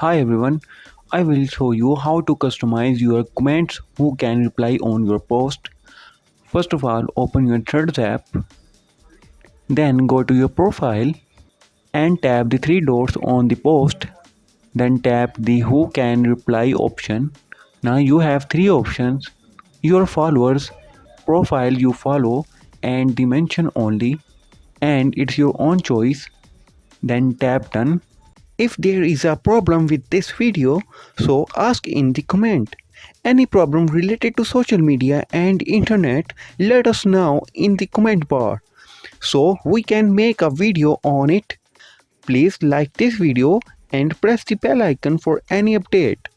Hi everyone, I will show you how to customize your comments who can reply on your post. First of all, open your Threads app, then go to your profile and tap the three dots on the post, then tap the who can reply option. Now you have three options: your followers, profile you follow, and the mention only, and it's your own choice. Then tap done. If there is a problem with this video, so ask in the comment. Any problem related to social media and internet, let us know in the comment bar so we can make a video on it. Please like this video and press the bell icon for any update.